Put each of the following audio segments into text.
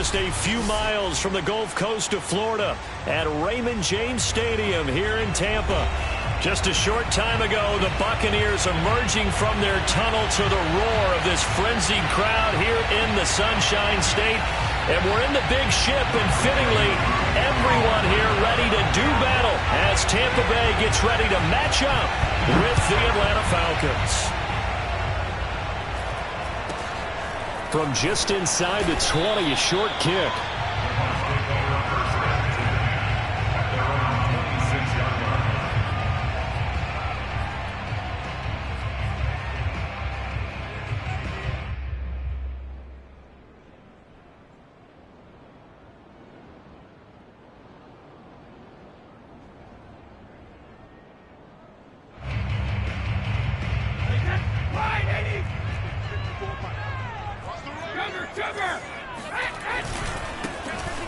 just a few miles from the Gulf Coast of Florida at Raymond James Stadium here in Tampa. Just a short time ago, the Buccaneers emerging from their tunnel to the roar of this frenzied crowd here in the Sunshine State. And we're in the big ship, and fittingly, everyone here ready to do battle as Tampa Bay gets ready to match up with the Atlanta Falcons. From just inside the 20, a short kick.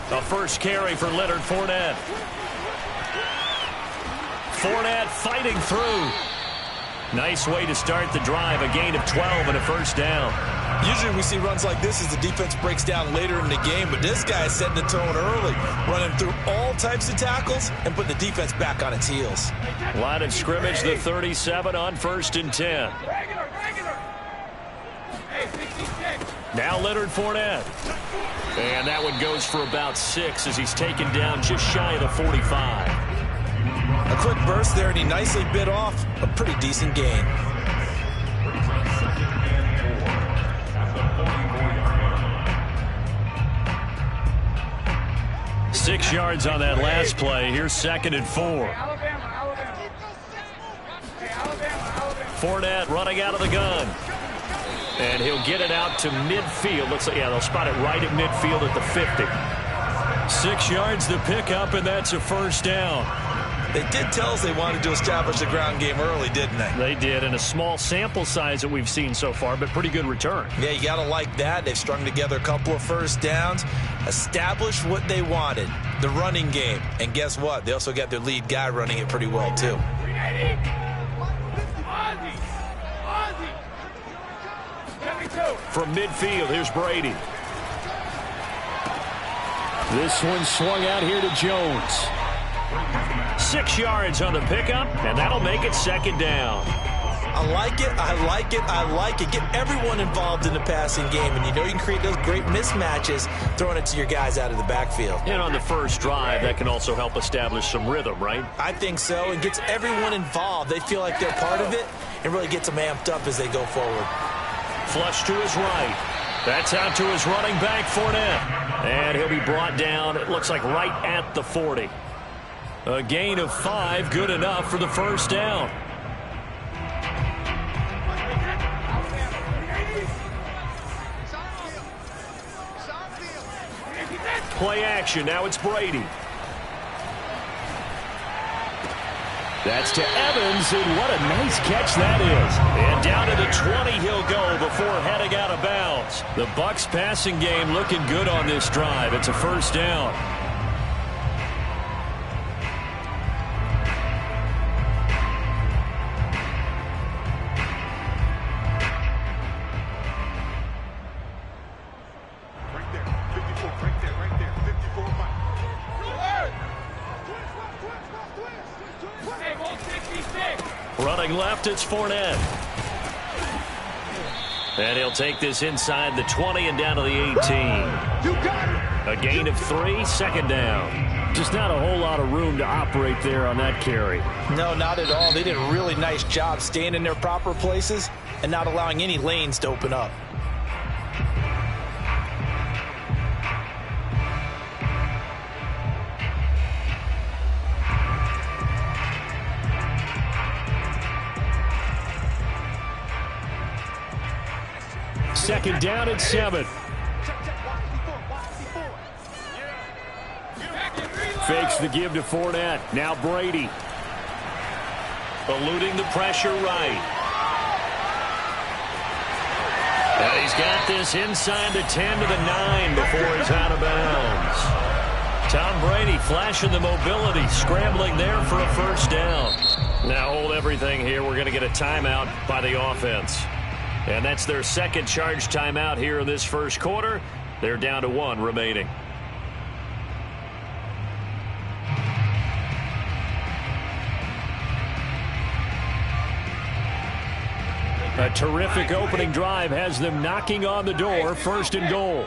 The first carry for Leonard Fournette. Fournette fighting through. Nice way to start the drive. A gain of 12 and a first down. Usually we see runs like this as the defense breaks down later in the game, but this guy is setting the tone early, running through all types of tackles and putting the defense back on its heels. Line of scrimmage, the 37 on 1st and 10. Now Leonard Fournette. And that one goes for about 6 as he's taken down just shy of the 45. A quick burst there, and he nicely bit off a pretty decent gain. Six yards on that last play. Here's 2nd and 4. Fournette running out of the gun. And he'll get it out to midfield. Looks like, yeah, they'll spot it right at midfield at the 50. 6 yards to pick up, and that's a first down. They did tell us they wanted to establish the ground game early, didn't they? They did, and a small sample size that we've seen so far, but pretty good return. Yeah, you got to like that. They've strung together a couple of first downs, established what they wanted, the running game. And guess what? They also got their lead guy running it pretty well, too. From midfield, here's Brady. This one swung out here to Jones. 6 yards on the pickup, and that'll make it 2nd down. I like it, I like it, I like it. Get everyone involved in the passing game, and you know you can create those great mismatches throwing it to your guys out of the backfield. And on the first drive, that can also help establish some rhythm, right? I think so. It gets everyone involved. They feel like they're part of it, and really gets them amped up as they go forward. Flush to his right. That's out to his running back, Fournette. And he'll be brought down, it looks like right at the 40. A gain of 5, good enough for the first down. Play action, now it's Brady. That's to Evans, and what a nice catch that is. And down to the 20 he'll go before heading out of bounds. The Bucs passing game looking good on this drive. It's a first down. Running left, it's Fournette. And he'll take this inside the 20 and down to the 18. A gain of 3, 2nd down. Just not a whole lot of room to operate there on that carry. No, not at all. They did a really nice job staying in their proper places and not allowing any lanes to open up. Second down at 7. Fakes the give to Fournette. Now Brady. Eluding the pressure right. And he's got this inside the 10 to the 9 before he's out of bounds. Tom Brady flashing the mobility, scrambling there for a first down. Now hold everything here. We're going to get a timeout by the offense. And that's their second charge timeout here in this first quarter. They're down to 1 remaining. A terrific opening drive has them knocking on the door. 1st and goal.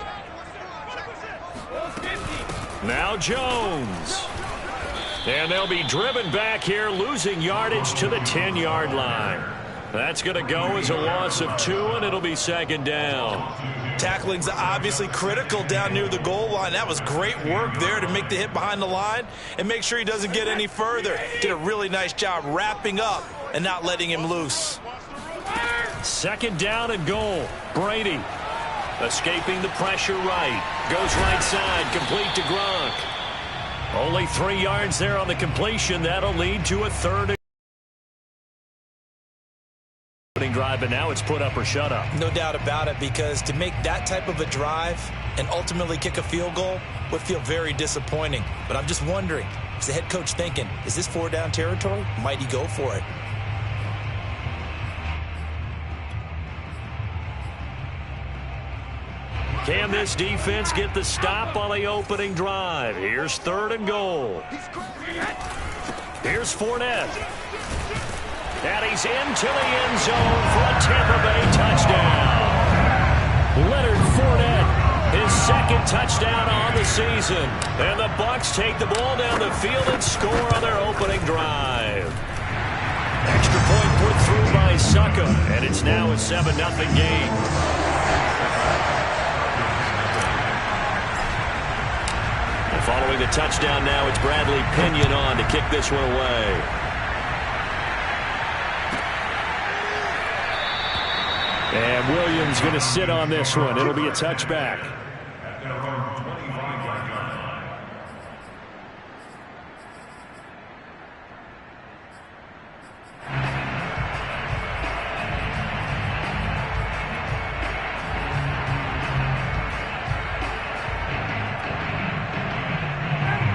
Now Jones. And they'll be driven back here, losing yardage to the 10-yard line. That's going to go as a loss of 2, and it'll be 2nd down. Tackling's obviously critical down near the goal line. That was great work there to make the hit behind the line and make sure he doesn't get any further. Did a really nice job wrapping up and not letting him loose. 2nd down and goal. Brady escaping the pressure right. Goes right side, complete to Gronk. Only 3 yards there on the completion. That'll lead to a 3rd drive, and now it's put up or shut up. No doubt about it, because to make that type of a drive and ultimately kick a field goal would feel very disappointing. But I'm just wondering, is the head coach thinking, is this 4-down territory? Might he go for it? Can this defense get the stop on the opening drive? Here's 3rd and goal. Here's Fournette. And he's into the end zone for a Tampa Bay touchdown. Leonard Fournette, his 2nd touchdown on the season. And the Bucs take the ball down the field and score on their opening drive. Extra point put through by Succa, and it's now a 7-0 game. Following the touchdown now, it's Bradley Pinion on to kick this one away. And Williams going to sit on this one. It'll be a touchback.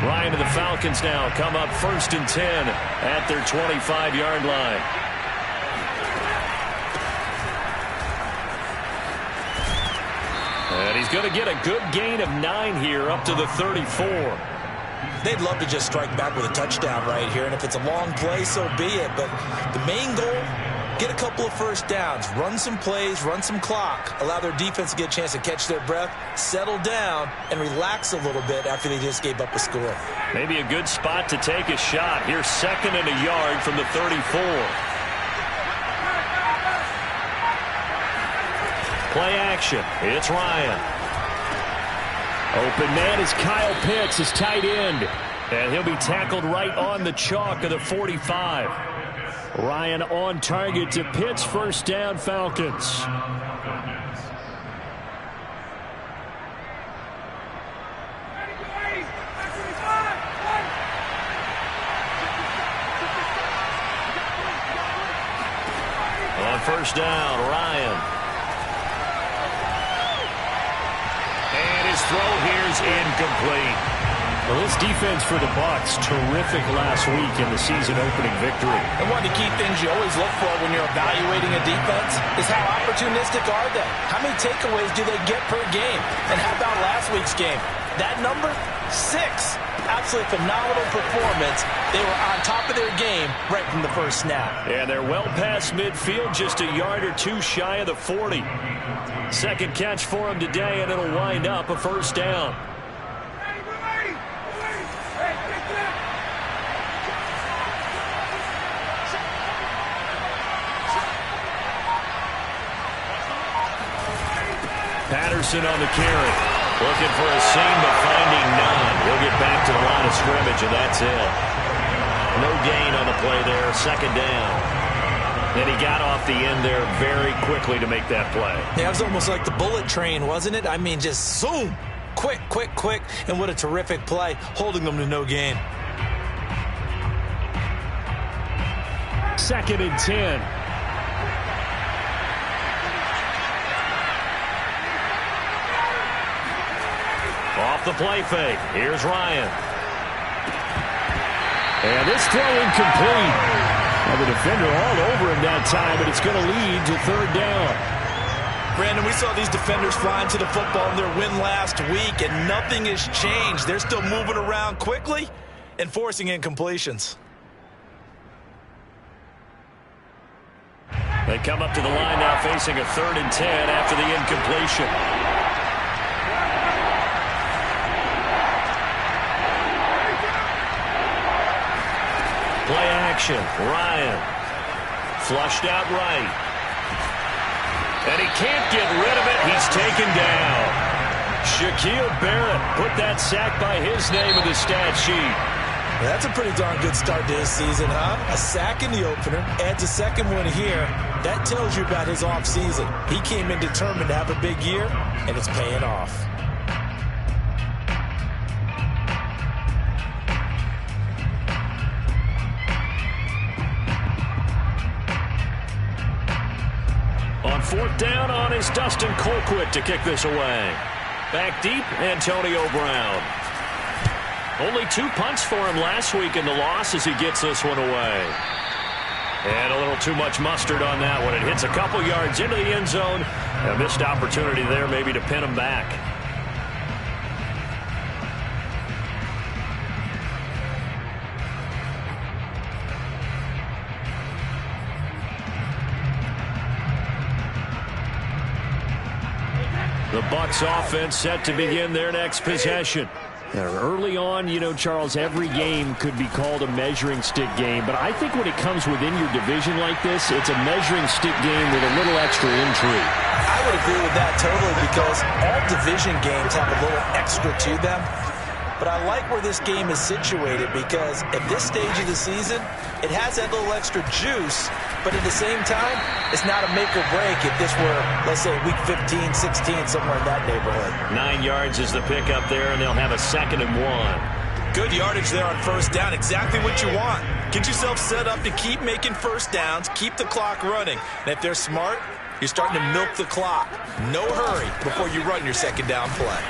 Ryan and the Falcons now come up 1st and 10 at their 25-yard line. And he's going to get a good gain of 9 here up to the 34. They'd love to just strike back with a touchdown right here, and if it's a long play, so be it. But the main goal, get a couple of 1st downs, run some plays, run some clock, allow their defense to get a chance to catch their breath, settle down, and relax a little bit after they just gave up a score. Maybe a good spot to take a shot. Here's 2nd and a yard from the 34. Play action. It's Ryan. Open man is Kyle Pitts, his tight end. And he'll be tackled right on the chalk of the 45. Ryan on target to Pitts. 1st down, Falcons. On 1st down, Ryan. And his throw here's incomplete. Well, this defense for the Bucs, terrific last week in the season-opening victory. And one of the key things you always look for when you're evaluating a defense is how opportunistic are they? How many takeaways do they get per game? And how about last week's game? That number, 6. Absolutely phenomenal performance. They were on top of their game right from the first snap. And they're well past midfield, just a yard or 2 shy of the 40. 2nd catch for him today, and it'll wind up a 1st down. Patterson on the carry. Looking for a seam, but finding none. He'll get back to the line of scrimmage, and that's it. No gain on the play there. 2nd down. And he got off the end there very quickly to make that play. Yeah, it was almost like the bullet train, wasn't it? I mean, just zoom. Quick, quick, quick. And what a terrific play, holding them to no gain. 2nd and 10. Off the play fake. Here's Ryan. And this throw incomplete. Well, the defender all over him that time, but it's going to lead to 3rd down. Brandon, we saw these defenders flying to the football in their win last week, and nothing has changed. They're still moving around quickly and forcing incompletions. They come up to the line now facing a 3rd and 10 after the incompletion. Play action. Ryan. Flushed out right. And he can't get rid of it. He's taken down. Shaquille Barrett put that sack by his name in the stat sheet. That's a pretty darn good start to his season, huh? A sack in the opener, adds a second one here. That tells you about his offseason. He came in determined to have a big year, and it's paying off. On 4th down on is Dustin Colquitt to kick this away. Back deep, Antonio Brown. Only 2 punts for him last week in the loss as he gets this one away. And a little too much mustard on that one. It hits a couple yards into the end zone. A missed opportunity there maybe to pin him back. The Bucs offense set to begin their next possession. Early on, you know, Charles, every game could be called a measuring stick game. But I think when it comes within your division like this, it's a measuring stick game with a little extra intrigue. I would agree with that totally because all division games have a little extra to them. But I like where this game is situated because at this stage of the season, it has that little extra juice. But at the same time, it's not a make or break if this were, let's say, week 15, 16, somewhere in that neighborhood. 9 yards is the pickup there, and they'll have a 2nd and 1. Good yardage there on 1st down. Exactly what you want. Get yourself set up to keep making 1st downs, keep the clock running. And if they're smart, you're starting to milk the clock. No hurry before you run your 2nd down play.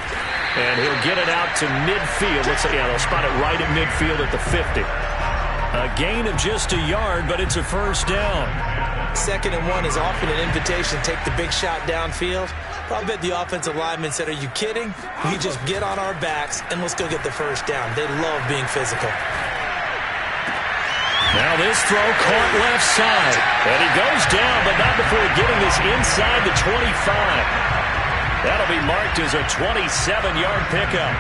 And he'll get it out to midfield. Let's say, yeah, they'll spot it right at midfield at the 50. A gain of just a yard, but it's a 1st down. 2nd and 1 is often an invitation to take the big shot downfield. But I bet the offensive lineman said, are you kidding? We just get on our backs and let's go get the 1st down. They love being physical. Now this throw caught left side. And he goes down, but not before getting this inside the 25. That'll be marked as a 27-yard pickup.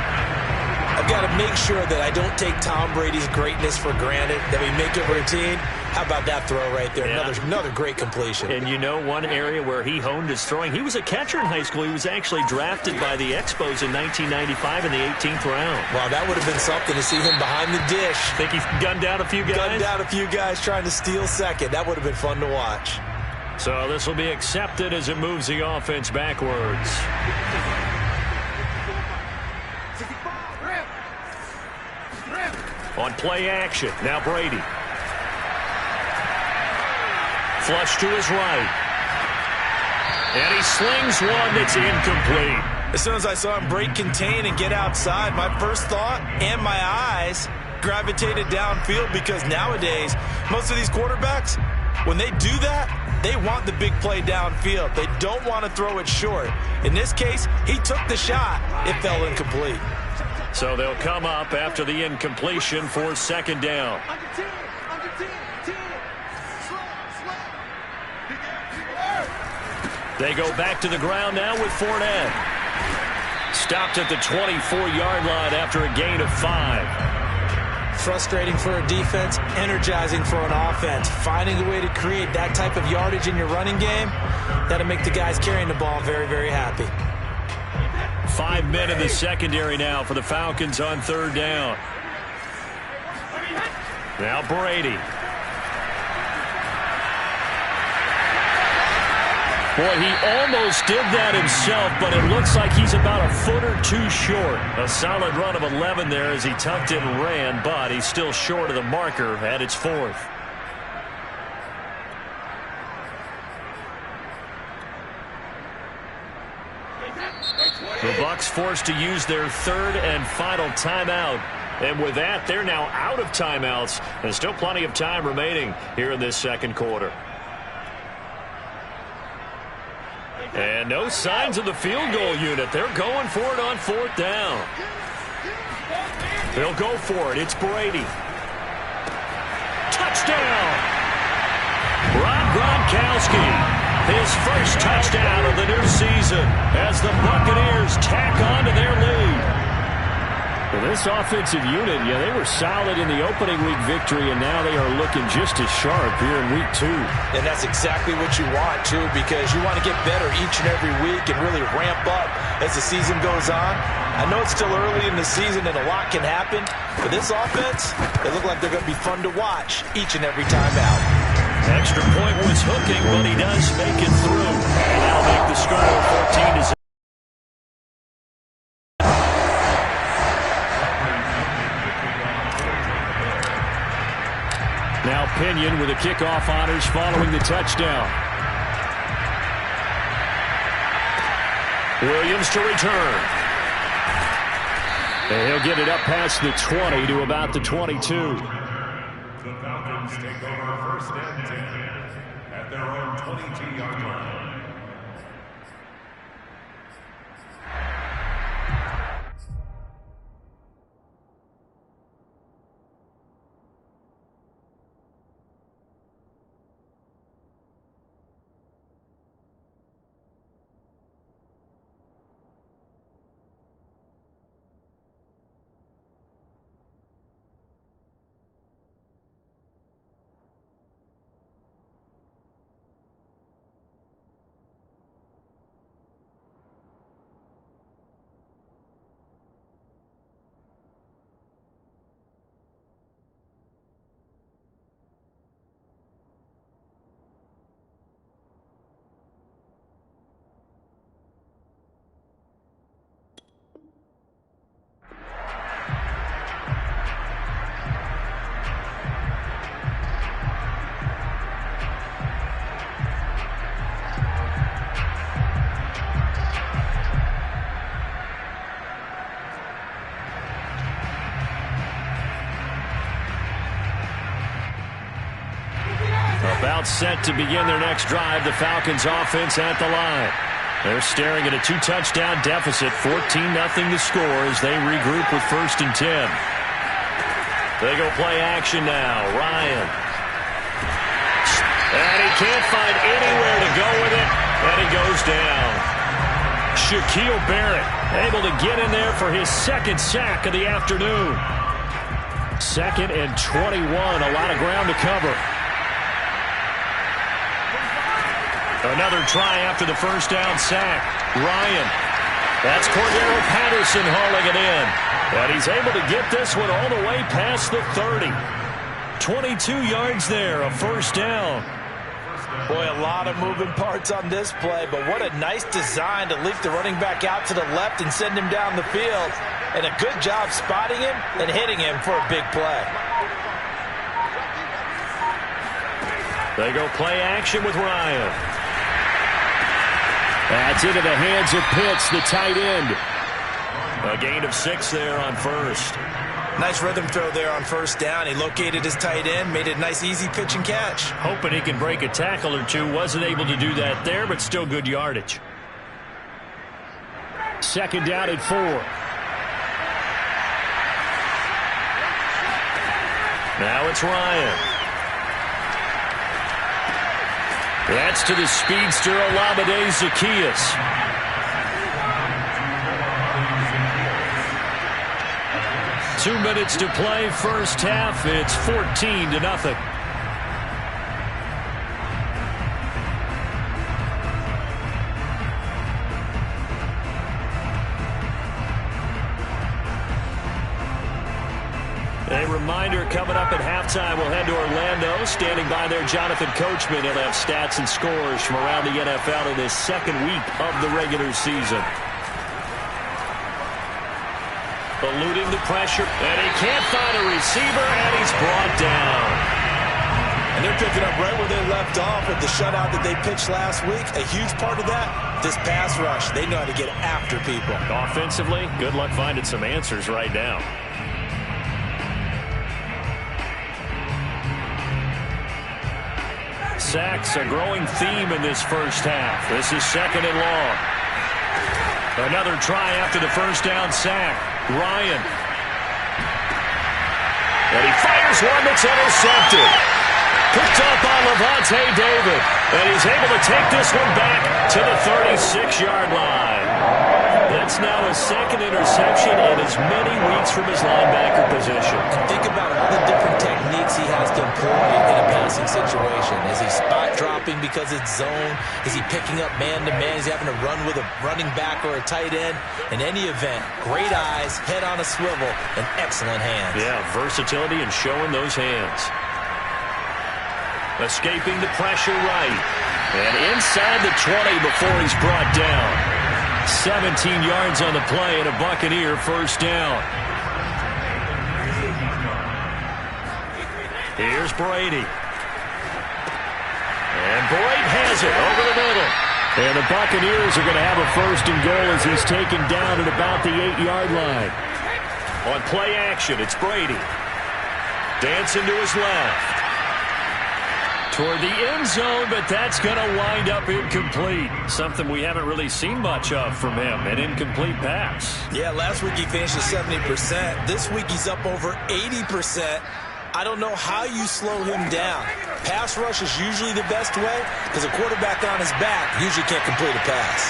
I've got to make sure that I don't take Tom Brady's greatness for granted, that we make it routine. How about that throw right there? Yeah. Another great completion. And you know one area where he honed his throwing, he was a catcher in high school. He was actually drafted by the Expos in 1995 in the 18th round. Wow, that would have been something to see him behind the dish. Think he gunned down a few guys? Gunned down a few guys trying to steal 2nd. That would have been fun to watch. So this will be accepted as it moves the offense backwards. On play action, now Brady. Flush to his right. And he slings one that's incomplete. As soon as I saw him break contain and get outside, my first thought and my eyes gravitated downfield because nowadays, most of these quarterbacks, when they do that, they want the big play downfield. They don't want to throw it short. In this case, he took the shot. It fell incomplete. So they'll come up after the incompletion for 2nd down. They go back to the ground now with Fournette. Stopped at the 24-yard line after a gain of 5. Frustrating for a defense, energizing for an offense. Finding a way to create that type of yardage in your running game, that'll make the guys carrying the ball very, very happy. 5 men in the secondary now for the Falcons on 3rd down. Now Brady. Boy, he almost did that himself, but it looks like he's about a foot or two short. A solid run of 11 there as he tucked it and ran, but he's still short of the marker at its 4th. The Bucs forced to use their 3rd and final timeout. And with that, they're now out of timeouts. There's still plenty of time remaining here in this 2nd quarter. And no signs of the field goal unit. They're going for it on 4th down. They'll go for it. It's Brady. Touchdown! Rob Gronkowski, his first touchdown of the new season as the Buccaneers tack on to their lead. Well, this offensive unit, they were solid in the opening week victory, and now they are looking just as sharp here in week 2. And that's exactly what you want, too, because you want to get better each and every week and really ramp up as the season goes on. I know it's still early in the season and a lot can happen, but this offense, they look like they're going to be fun to watch each and every time out. Extra point was hooking, but he does make it through. And that'll make the score 14-0. Now Pinion with the kickoff honors following the touchdown. Williams to return. And he'll get it up past the 20 to about the 22. The Falcons take over 1st and 10 at their own 22-yard line. About set to begin their next drive, the Falcons offense at the line. They're staring at a 2-touchdown deficit, 14-0 the score as they regroup with 1st and 10. They go play action now. Ryan. And he can't find anywhere to go with it, and he goes down. Shaquille Barrett able to get in there for his 2nd sack of the afternoon. 2nd and 21, a lot of ground to cover. Another try after the 1st down sack. Ryan. That's Cordero Patterson hauling it in. And he's able to get this one all the way past the 30. 22 yards there, a 1st down. Boy, a lot of moving parts on this play, but what a nice design to leak the running back out to the left and send him down the field. And a good job spotting him and hitting him for a big play. They go play action with Ryan. That's into the hands of Pitts, the tight end. A gain of 6 there on 1st. Nice rhythm throw there on 1st down. He located his tight end, made it a nice, easy pitch and catch. Hoping he can break a tackle or two. Wasn't able to do that there, but still good yardage. 2nd down at 4. Now it's Ryan. That's to the speedster Olamide Zaccheaus. Two minutes to play, 1st half. It's 14-0. A reminder, coming up at halftime, we'll head to Orlando. Standing by there, Jonathan Coachman. He'll have stats and scores from around the NFL in his 2nd week of the regular season. Eluding the pressure, and he can't find a receiver, and he's brought down. And they're picking up right where they left off with the shutout that they pitched last week. A huge part of that, this pass rush. They know how to get after people. Offensively, good luck finding some answers right now. sacks, a growing theme in this first half. This is 2nd and long. Another try after the first down sack. Ryan. And he fires one that's intercepted. Picked up on Lavonte David. And he's able to take this one back to the 36-yard line. That's now his 2nd interception in as many weeks from his linebacker position. Think about all the different techniques he has to employ in a passing situation. Is he spot dropping because it's zone? Is he picking up man-to-man? Is he having to run with a running back or a tight end? In any event, great eyes, head on a swivel, and excellent hands. Yeah, versatility and showing those hands. Escaping the pressure right. And inside the 20 before he's brought down. 17 yards on the play and a Buccaneer first down. Here's Brady. And Boyd has it over the middle. And the Buccaneers are going to have a 1st and goal as he's taken down at about the 8-yard line. On play action, it's Brady. Dancing to his left. Toward the end zone, but that's going to wind up incomplete. Something we haven't really seen much of from him, an incomplete pass. Yeah, last week he finished at 70%. This week he's up over 80%. I don't know how you slow him down. Pass rush is usually the best way because a quarterback on his back usually can't complete a pass.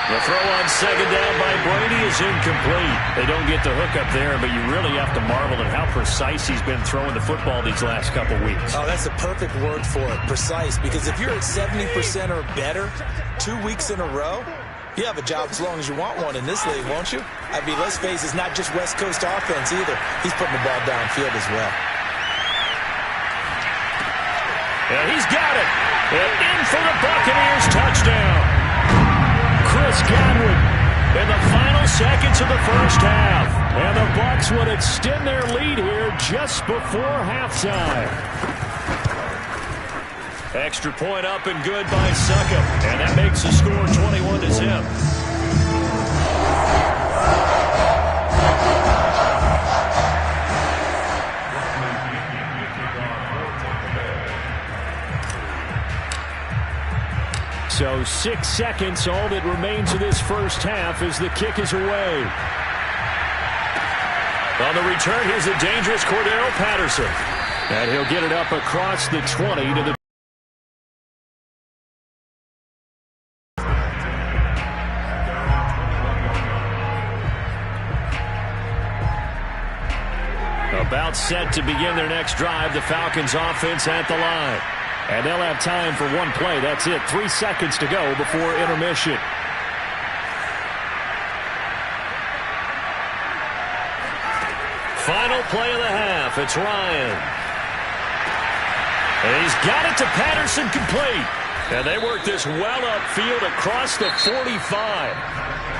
The throw on 2nd down by Brady is incomplete. They don't get the hook up there, but you really have to marvel at how precise he's been throwing the football these last couple weeks. Oh, that's the perfect word for it, precise, because if you're at 70% or better 2 weeks in a row, you have a job as long as you want one in this league, won't you? I mean, let's face it, it's not just West Coast offense either. He's putting the ball downfield as well. And he's got it. And in for the Buccaneers touchdown. Chris Godwin in the final seconds of the first half. And the Bucs would extend their lead here just before halftime. Extra point up and good by Succop. And that makes the score 21-0. So 6 seconds, all that remains of this first half as the kick is away. On the return, here's a dangerous Cordero Patterson. And he'll get it up across the 20 to the... About set to begin their next drive, the Falcons offense at the line. And they'll have time for one play. That's it. 3 seconds to go before intermission. Final play of the half. It's Ryan. And he's got it to Patterson complete. And they work this well upfield across the 45.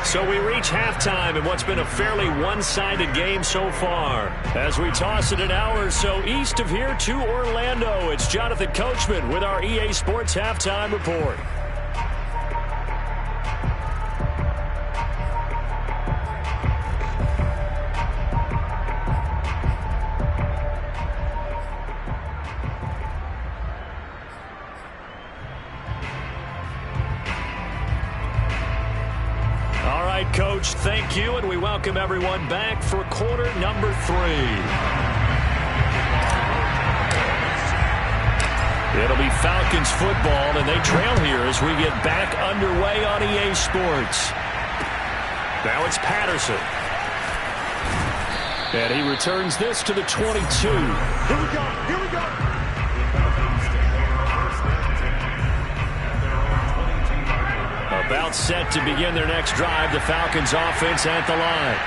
So we reach halftime in what's been a fairly one-sided game so far. As we toss it an hour or so east of here to Orlando, it's Jonathan Coachman with our EA Sports Halftime Report. Coach, thank you, and we welcome everyone back for quarter number 3. It'll be Falcons football, and they trail here as we get back underway on EA Sports. Now it's Patterson. And he returns this to the 22. Here we go, here we go. About set to begin their next drive, the Falcons offense at the line.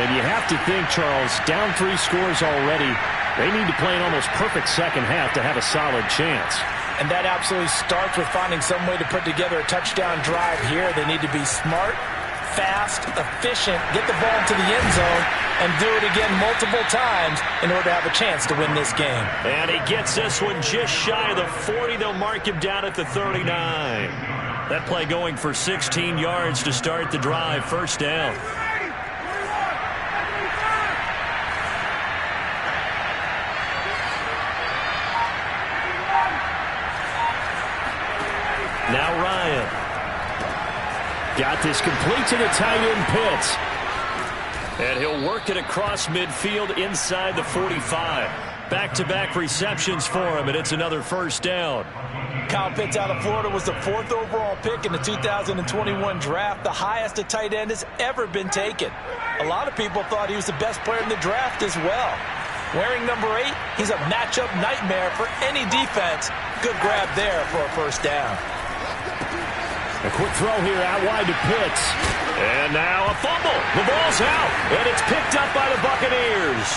And you have to think, Charles, down 3 scores already. They need to play an almost perfect second half to have a solid chance. And that absolutely starts with finding some way to put together a touchdown drive here. They need to be smart, fast, efficient, get the ball to the end zone, and do it again multiple times in order to have a chance to win this game. And he gets this one just shy of the 40. They'll mark him down at the 39. That play going for 16 yards to start the drive. First down. Got this complete to the tight end, Pitts. And he'll work it across midfield inside the 45. Back-to-back receptions for him, and it's another first down. Kyle Pitts out of Florida was the 4th overall pick in the 2021 draft, the highest a tight end has ever been taken. A lot of people thought he was the best player in the draft as well. Wearing number 8, he's a matchup nightmare for any defense. Good grab there for a first down. A quick throw here out wide to Pitts. And now a fumble. The ball's out, and it's picked up by the Buccaneers.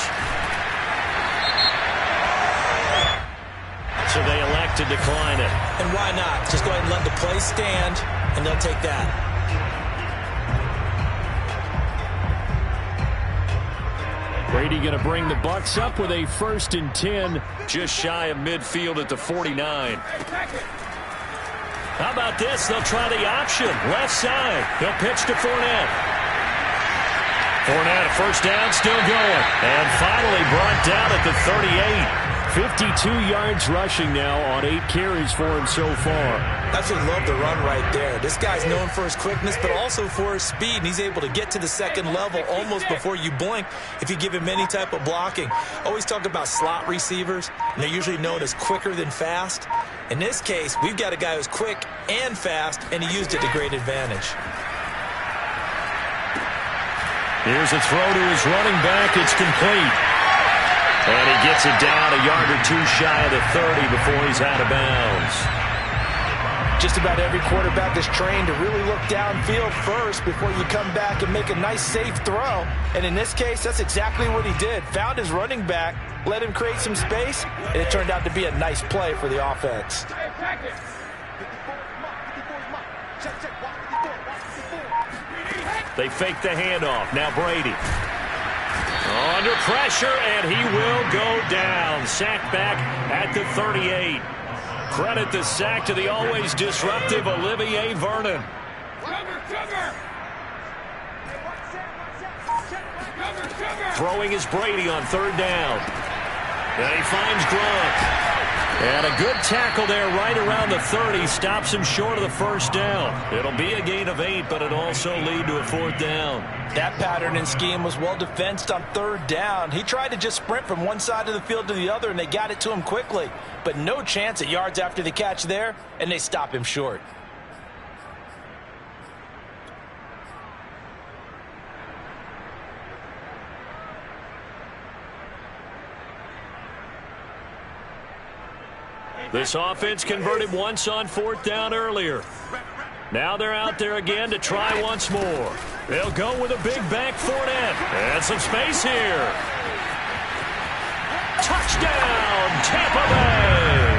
So they elect to decline it. And why not? Just go ahead and let the play stand, and they'll take that. Brady going to bring the Bucs up with a 1st and 10, just shy of midfield at the 49. How about this? They'll try the option. Left side. They'll pitch to Fournette. Fournette, a first down, still going. And finally brought down at the 38. 52 yards rushing now on 8 carries for him so far. Absolutely love the run right there. This guy's known for his quickness, but also for his speed. And he's able to get to the second level almost before you blink if you give him any type of blocking. Always talk about slot receivers, and they're usually known as quicker than fast. In this case, we've got a guy who's quick and fast, and he used it to great advantage. Here's a throw to his running back. It's complete. And he gets it down a yard or 2 shy of the 30 before he's out of bounds. Just about every quarterback is trained to really look downfield first before you come back and make a nice, safe throw. And in this case, that's exactly what he did. Found his running back, let him create some space, and it turned out to be a nice play for the offense. They fake the handoff. Now Brady. Under pressure, and he will go down. Sacked back at the 38. Credit the sack to the always disruptive Olivier Vernon. Throwing is Brady on 3rd down. And he finds Gronk. And a good tackle there right around the 30. Stops him short of the first down. It'll be a gain of 8, but it'll also lead to a 4th down. That pattern and scheme was well defensed on 3rd down. He tried to just sprint from one side of the field to the other, and they got it to him quickly. But no chance at yards after the catch there, and they stop him short. This offense converted once on 4th down earlier. Now they're out there again to try once more. They'll go with a big back Fournette. And some space here. Touchdown, Tampa Bay!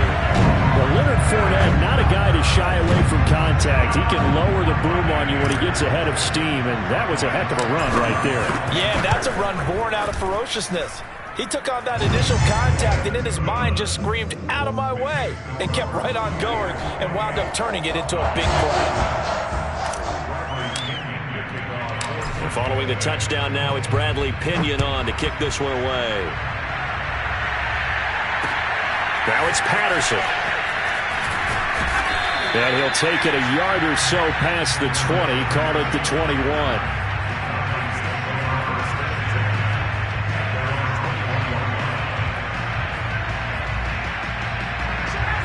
Well, Leonard Fournette, not a guy to shy away from contact. He can lower the boom on you when he gets ahead of steam, and that was a heck of a run right there. Yeah, that's a run born out of ferociousness. He took on that initial contact and in his mind just screamed, "Out of my way," and kept right on going and wound up turning it into a big play. And following the touchdown now, it's Bradley Pinion on to kick this one away. Now it's Patterson. And he'll take it a yard or so past the 20, call it the 21.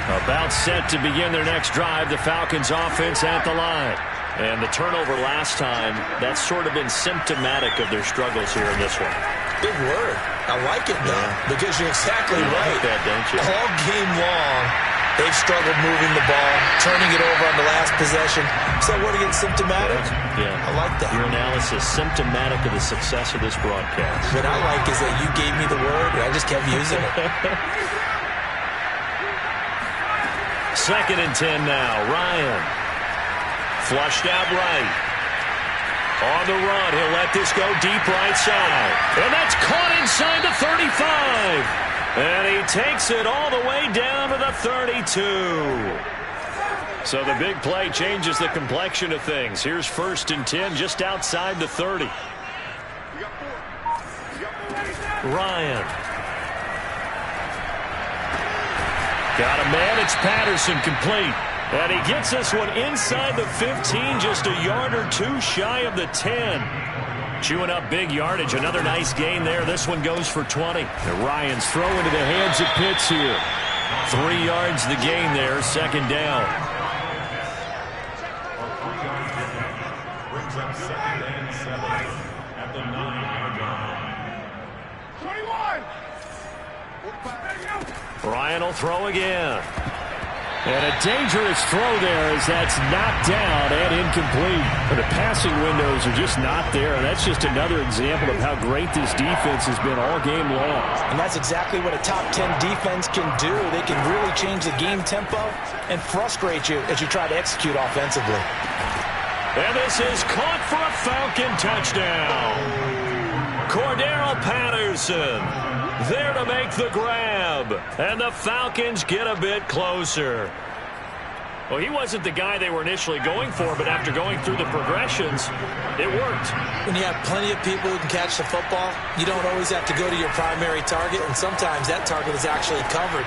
About set to begin their next drive, the Falcons offense at the line. And the turnover last time, that's sort of been symptomatic of their struggles here in this one. Big word. I like it, though, because you're exactly You right. like that, don't you? All game long, they've struggled moving the ball, turning it over on the last possession. Is that word again, symptomatic? Yeah. I like that. Your analysis, symptomatic of the success of this broadcast. What I like is that you gave me the word, and I just kept using it. 2nd and 10 now. Ryan. Flushed out right. On the run, he'll let this go deep right side. And that's caught inside the 35. And he takes it all the way down to the 32. So the big play changes the complexion of things. Here's 1st and 10 just outside the 30. Ryan. Got a man. It's Patterson complete. And he gets this one inside the 15, just a yard or two shy of the 10. Chewing up big yardage. Another nice gain there. This one goes for 20. And Ryans throw into the hands of Pitts here. 3 yards the gain there, second down. Brings up 2nd and 7 at the 9-yard line. 21. Ryan will throw again. And a dangerous throw there as that's knocked down and incomplete. But the passing windows are just not there. That's just another example of how great this defense has been all game long. And that's exactly what a top 10 defense can do. They can really change the game tempo and frustrate you as you try to execute offensively. And this is caught for a Falcon touchdown. Cordero Patterson there to make the grab. And the Falcons get a bit closer. Well, he wasn't the guy they were initially going for, but after going through the progressions, it worked. When you have plenty of people who can catch the football, you don't always have to go to your primary target, and sometimes that target is actually covered.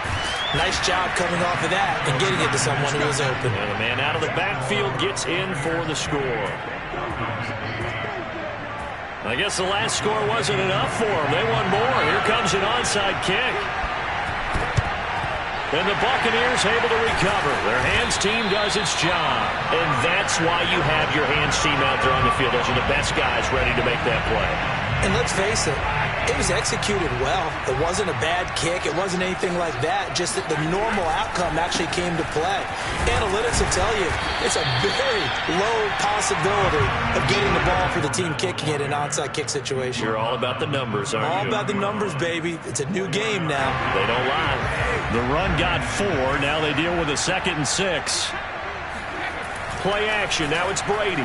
Nice job coming off of that and getting it to someone who is open. And the man out of the backfield gets in for the score. I guess the last score wasn't enough for them. They won more. Here comes an onside kick. And the Buccaneers able to recover. Their hands team does its job. And that's why you have your hands team out there on the field. Those are the best guys ready to make that play. And let's face it, it was executed well. It wasn't a bad kick. It wasn't anything like that. Just that the normal outcome actually came to play. Analytics will tell you it's a very low possibility of getting the ball for the team kicking it in an onside kick situation. You're all about the numbers, aren't you? All about the numbers, baby. It's a new game now. They don't lie. The run got 4. Now they deal with a 2nd and 6. Play action. Now it's Brady.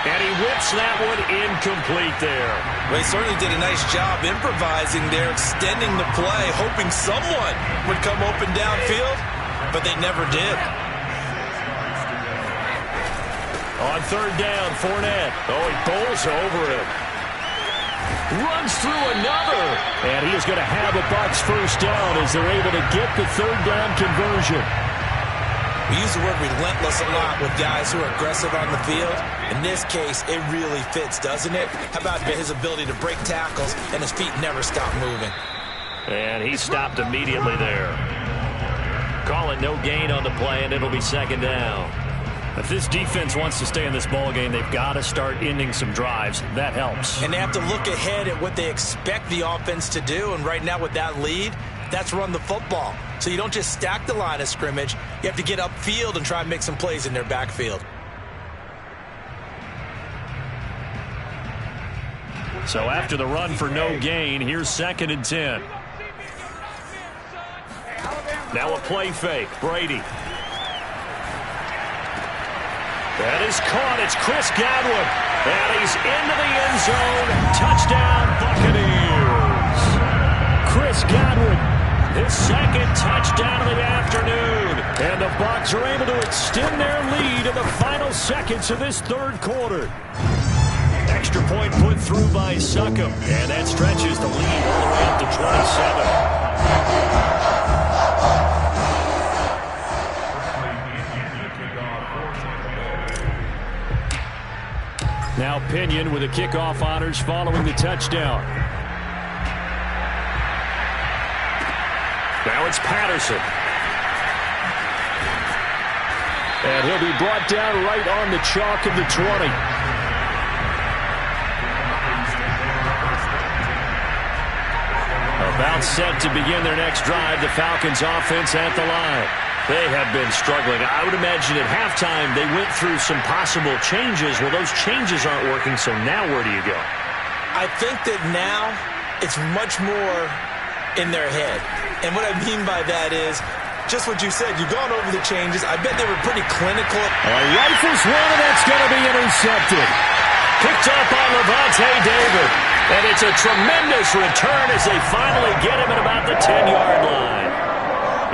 And he whips that one incomplete there. Well, he certainly did a nice job improvising there, extending the play, hoping someone would come open downfield, but they never did. On 3rd down, Fournette. Oh, he bowls over it. Runs through another. And he is going to have a Bucs first down as they're able to get the 3rd down conversion. We use the word relentless a lot with guys who are aggressive on the field. In this case, it really fits, doesn't it? How about his ability to break tackles and his feet never stop moving? And he stopped immediately there. Call it no gain on the play, and it'll be 2nd down. If this defense wants to stay in this ballgame, they've got to start ending some drives. That helps. And they have to look ahead at what they expect the offense to do. And right now with that lead, that's run the football. So you don't just stack the line of scrimmage. You have to get upfield and try and make some plays in their backfield. So after the run for no gain, here's 2nd and 10. Now a play fake. Brady. That is caught. It's Chris Godwin. And he's into the end zone. Touchdown, Buccaneers. Chris Godwin, his 2nd touchdown of the afternoon. And the Bucs are able to extend their lead in the final seconds of this 3rd quarter. Extra point put through by Succop. And that stretches the lead all the way up to 27. Now Pinion with the kickoff honors following the touchdown. Now it's Patterson. And he'll be brought down right on the chalk of the 20. About set to begin their next drive, the Falcons offense at the line. They have been struggling. I would imagine at halftime they went through some possible changes. Well, those changes aren't working, so now where do you go? I think that now it's much more in their head. And what I mean by that is just what you said. You've gone over the changes. I bet they were pretty clinical. Rifles one, and that's going to be intercepted. Picked up on Levante David. And it's a tremendous return as they finally get him at about the 10-yard line.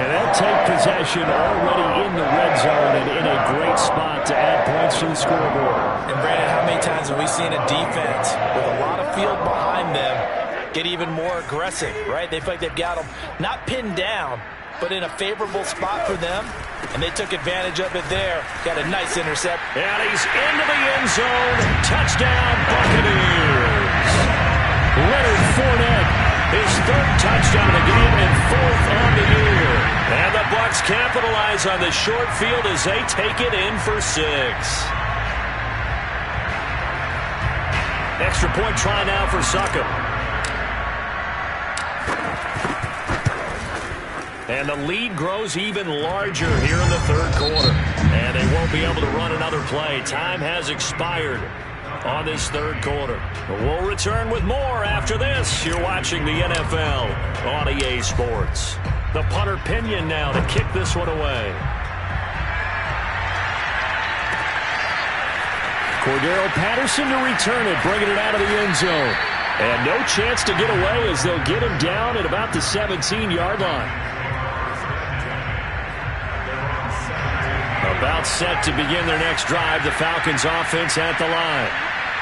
And they'll take possession already in the red zone and in a great spot to add points to the scoreboard. And Brandon, how many times have we seen a defense with a lot of field behind them get even more aggressive, right? They feel like they've got them not pinned down, but in a favorable spot for them, and they took advantage of it there. Got a nice intercept. And he's into the end zone. Touchdown, Buccaneers. Leonard Fournette, his third touchdown of the game and fourth on the year. And the Bucs capitalize on the short field as they take it in for 6. Extra point try now for Succop. And the lead grows even larger here in the third quarter. And they won't be able to run another play. Time has expired on this third quarter. We'll return with more after this. You're watching the NFL on EA Sports. The punter Pinion now to kick this one away. Cordero Patterson to return it, bringing it out of the end zone. And no chance to get away as they'll get him down at about the 17-yard line. About set to begin their next drive, the Falcons offense at the line.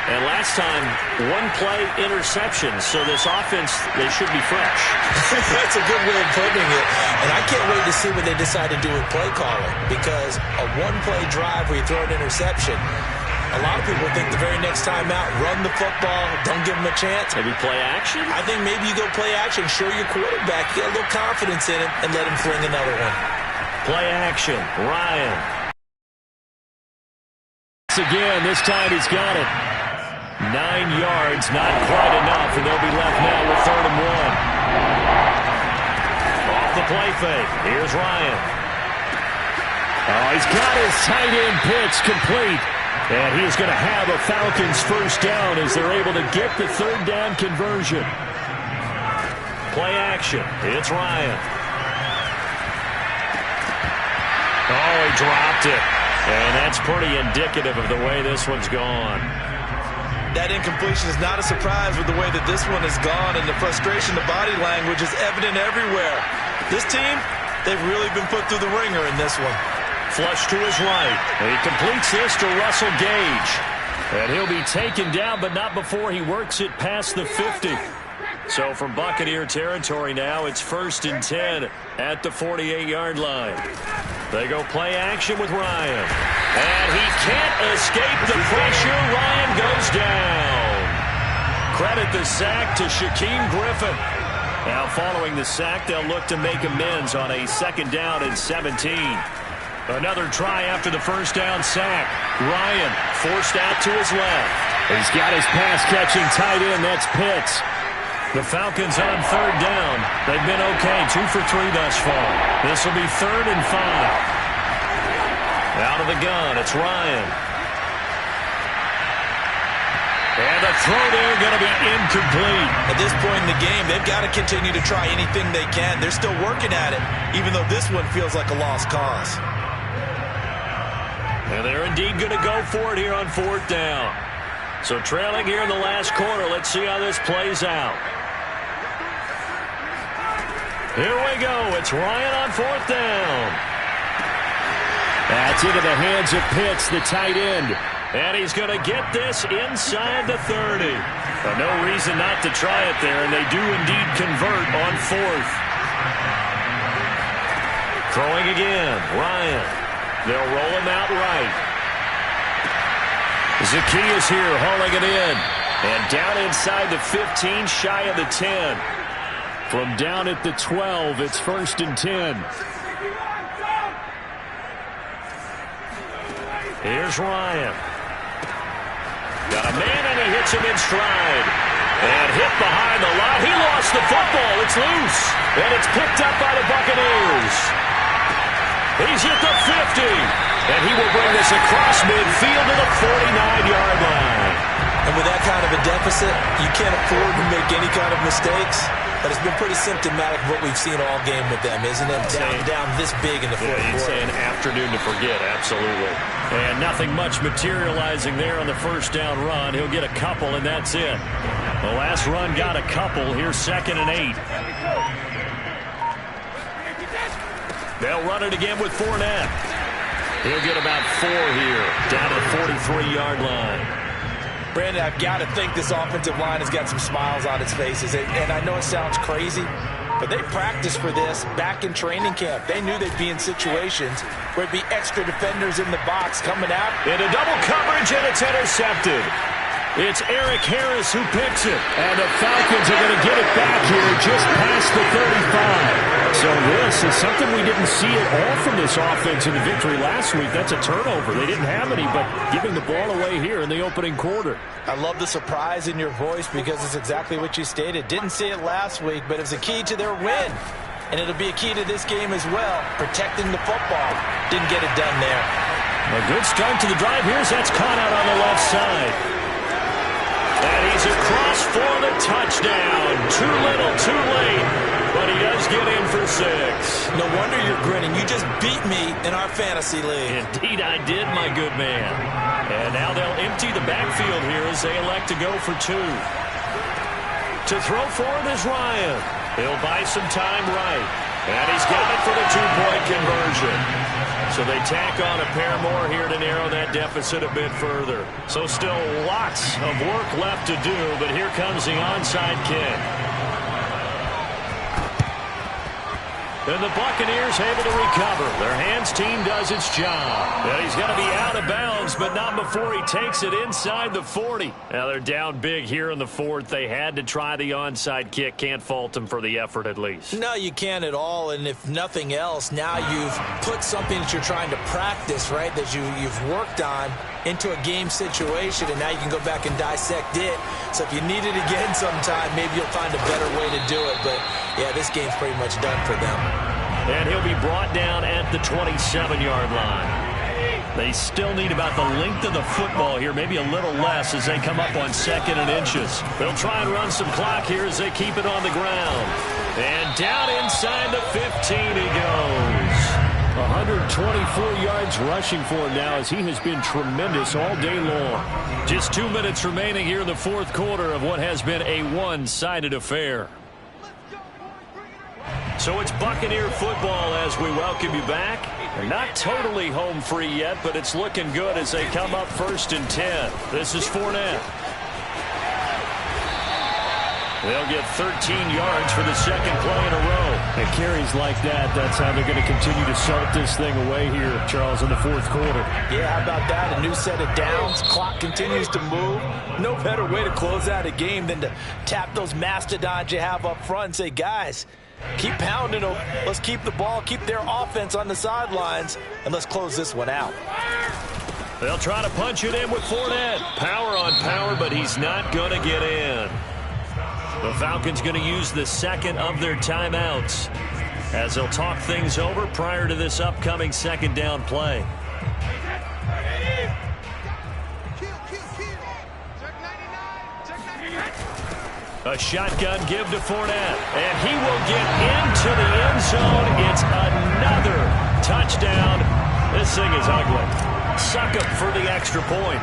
And last time, one play interception, so this offense, they should be fresh. That's a good way of putting it. And I can't wait to see what they decide to do with play calling, because a one-play drive where you throw an interception, a lot of people think the very next time out, run the football, don't give them a chance. Maybe play action? I think maybe you go play action, show your quarterback, get a little confidence in it, and let him fling another one. Play action, Ryan. Again, this time he's got it. 9 yards, not quite enough, and they'll be left now with 3rd and 1. Off the play fake. Here's Ryan. Oh, he's got his tight end pitch complete. And he's going to have a Falcons first down as they're able to get the 3rd down conversion. Play action. It's Ryan. Oh, he dropped it. And that's pretty indicative of the way this one's gone. That incompletion is not a surprise with the way that this one has gone, and the frustration, the body language is evident everywhere. This team, they've really been put through the ringer in this one. Flush to his right. And he completes this to Russell Gage. And he'll be taken down, but not before he works it past the 50. So from Buccaneer territory now, it's 1st and 10 at the 48-yard line. They go play action with Ryan. And he can't escape the pressure. Ryan goes down. Credit the sack to Shaquem Griffin. Now following the sack, they'll look to make amends on a 2nd down and 17. Another try after the first down sack. Ryan forced out to his left. He's got his pass-catching tight end. That's Pitts. The Falcons on 3rd down. They've been okay, 2 for 3 thus far. This will be 3rd and 5. Out of the gun, it's Ryan. And the throw there going to be incomplete. At this point in the game, they've got to continue to try anything they can. They're still working at it, even though this one feels like a lost cause. And they're indeed going to go for it here on 4th down. So trailing here in the last quarter, let's see how this plays out. Here we go. It's Ryan on 4th down. That's into the hands of Pitts, the tight end. And he's going to get this inside the 30. No reason not to try it there, and they do indeed convert on 4th. Throwing again, Ryan. They'll roll him out right. Zacchaeus here hauling it in. And down inside the 15, shy of the 10. From down at the 12, it's 1st and 10. Here's Ryan. Got a man, and he hits him in stride. And hit behind the line. He lost the football. It's loose. And it's picked up by the Buccaneers. He's hit the 50. And he will bring this across midfield to the 49-yard line. And with that kind of a deficit, you can't afford to make any kind of mistakes. But it's been pretty symptomatic of what we've seen all game with them, isn't it? Down this big in the fourth quarter. You'd say an afternoon to forget, absolutely. And nothing much materializing there on the first down run. He'll get a couple, and that's it. The last run got a couple. Here's 2nd and 8. They'll run it again with Fournette. He'll get about 4 here, down to the 43-yard line. Brandon, I've got to think this offensive line has got some smiles on its faces. And I know it sounds crazy, but But they practiced for this back in training camp. They knew they'd be in situations where it'd be extra defenders in the box coming out. Into double coverage, and it's intercepted. It's Eric Harris who picks it. And the Falcons are going to get it back here just past the 35. So this is something we didn't see at all from this offense in the victory last week. That's a turnover. They didn't have any, but giving the ball away here in the opening quarter. I love the surprise in your voice because it's exactly what you stated. Didn't see it last week, but it was a key to their win. And it'll be a key to this game as well, protecting the football. Didn't get it done there. A good start to the drive. Here's that's caught out on the left side. And he's across for the touchdown. Too little, too late. But he does get in for 6. No wonder you're grinning. You just beat me in our fantasy league. Indeed I did, my good man. And now they'll empty the backfield here as they elect to go for 2. To throw for it is Ryan. He'll buy some time right. And he's got it for the 2-point conversion. So they tack on a pair more here to narrow that deficit a bit further. So still lots of work left to do, but here comes the onside kick. And the Buccaneers able to recover. Their hands team does its job. And he's going to be out of bounds, but not before he takes it inside the 40. Now they're down big here in the 4th. They had to try the onside kick. Can't fault them for the effort at least. No, you can't at all. And if nothing else, now you've put something that you're trying to practice, right, that you've worked on into a game situation, and now you can go back and dissect it. So if you need it again sometime, maybe you'll find a better way to do it. But, yeah, this game's pretty much done for them. And he'll be brought down at the 27-yard line. They still need about the length of the football here, maybe a little less as they come up on 2nd and inches. They'll try and run some clock here as they keep it on the ground. And down inside the 15 he goes. 124 yards rushing for him now as he has been tremendous all day long. Just 2 minutes remaining here in the 4th quarter of what has been a one-sided affair. So it's Buccaneer football as we welcome you back. They're not totally home free yet, but it's looking good as they come up 1st and 10. This is Fournette. They'll get 13 yards for the 2nd play in a row. And carries like that, that's how they're going to continue to salt this thing away here, Charles, in the 4th quarter. Yeah, how about that? A new set of downs. Clock continues to move. No better way to close out a game than to tap those mastodons you have up front and say, guys, keep pounding them. Let's keep the ball, keep their offense on the sidelines, and let's close this one out. They'll try to punch it in with Fournette. Power on power, but he's not going to get in. The Falcons going to use the 2nd of their timeouts as they'll talk things over prior to this upcoming 2nd down play. A shotgun give to Fournette, and he will get into the end zone. It's another touchdown. This thing is ugly. Suck up for the extra point.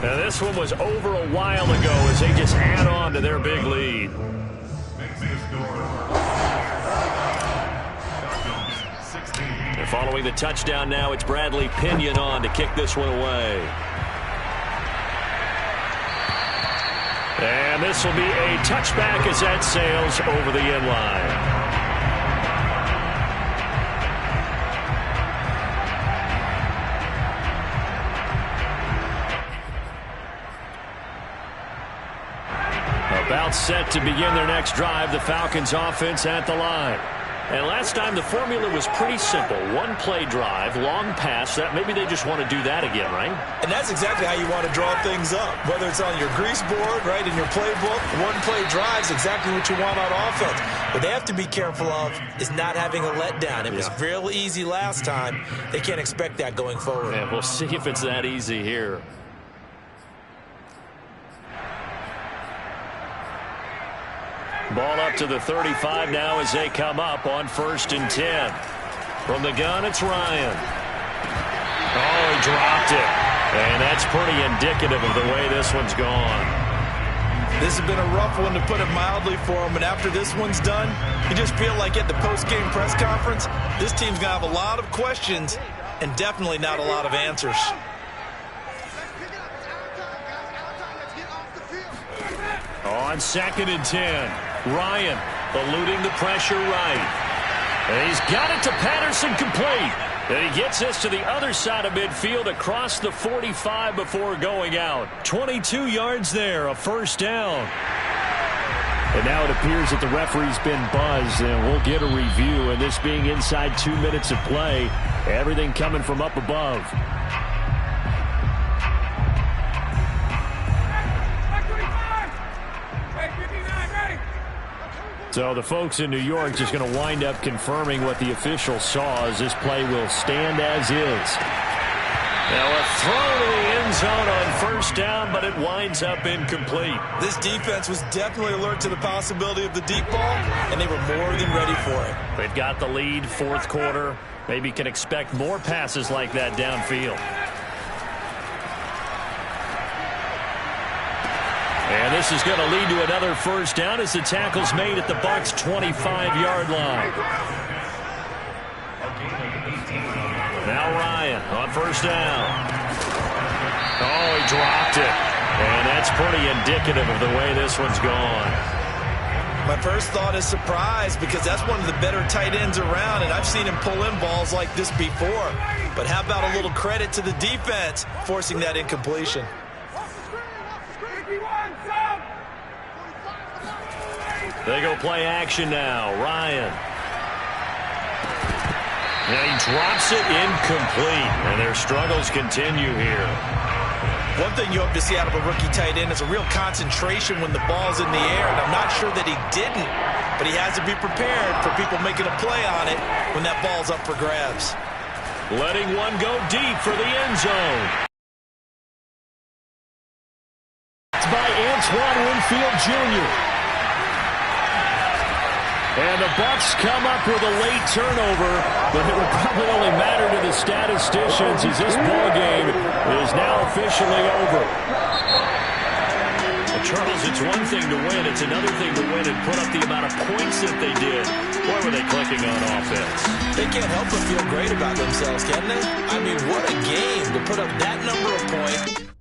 Now this one was over a while ago as they just add on to their big lead. And following the touchdown now, it's Bradley Pinion on to kick this one away. And this will be a touchback as that sails over the end line. About set to begin their next drive, the Falcons offense at the line. And last time the formula was pretty simple. One play drive, long pass. That maybe they just want to do that again, right? And that's exactly how you want to draw things up. Whether it's on your grease board, right, in your playbook, one play drive is exactly what you want on offense. What they have to be careful of is not having a letdown. It was real easy last time. They can't expect that going forward. And we'll see if it's that easy here. Ball up to the 35 now as they come up on 1st and 10. From the gun, it's Ryan. Oh, he dropped it. And that's pretty indicative of the way this one's gone. This has been a rough one, to put it mildly, for him. And after this one's done, you just feel like at the post-game press conference, this team's going to have a lot of questions and definitely not a lot of answers. On 2nd and 10. Ryan eluding the pressure right. And he's got it to Patterson, complete. And he gets this to the other side of midfield across the 45 before going out. 22 yards there, a first down. And now it appears that the referee's been buzzed, and we'll get a review. And this being inside 2 minutes of play, everything coming from up above. So the folks in New York just going to wind up confirming what the official saw, as this play will stand as is. Now a throw to the end zone on first down, but it winds up incomplete. This defense was definitely alert to the possibility of the deep ball, and they were more than ready for it. They've got the lead, fourth quarter. Maybe can expect more passes like that downfield. And this is going to lead to another first down as the tackle's made at the Bucs' 25-yard line. Now Ryan on first down. Oh, he dropped it. And that's pretty indicative of the way this one's gone. My first thought is surprise, because that's one of the better tight ends around, and I've seen him pull in balls like this before. But how about a little credit to the defense forcing that incompletion? They go play action now. Ryan. Now he drops it incomplete, and their struggles continue here. One thing you hope to see out of a rookie tight end is a real concentration when the ball's in the air, and I'm not sure that he didn't, but he has to be prepared for people making a play on it when that ball's up for grabs. Letting one go deep for the end zone. It's by Antoine Winfield Jr. And the Bucs come up with a late turnover, but it will probably only matter to the statisticians as this ball game is now officially over. Well, Charles, it's one thing to win. It's another thing to win and put up the amount of points that they did. Boy, were they clicking on offense. They can't help but feel great about themselves, can they? I mean, what a game to put up that number of points.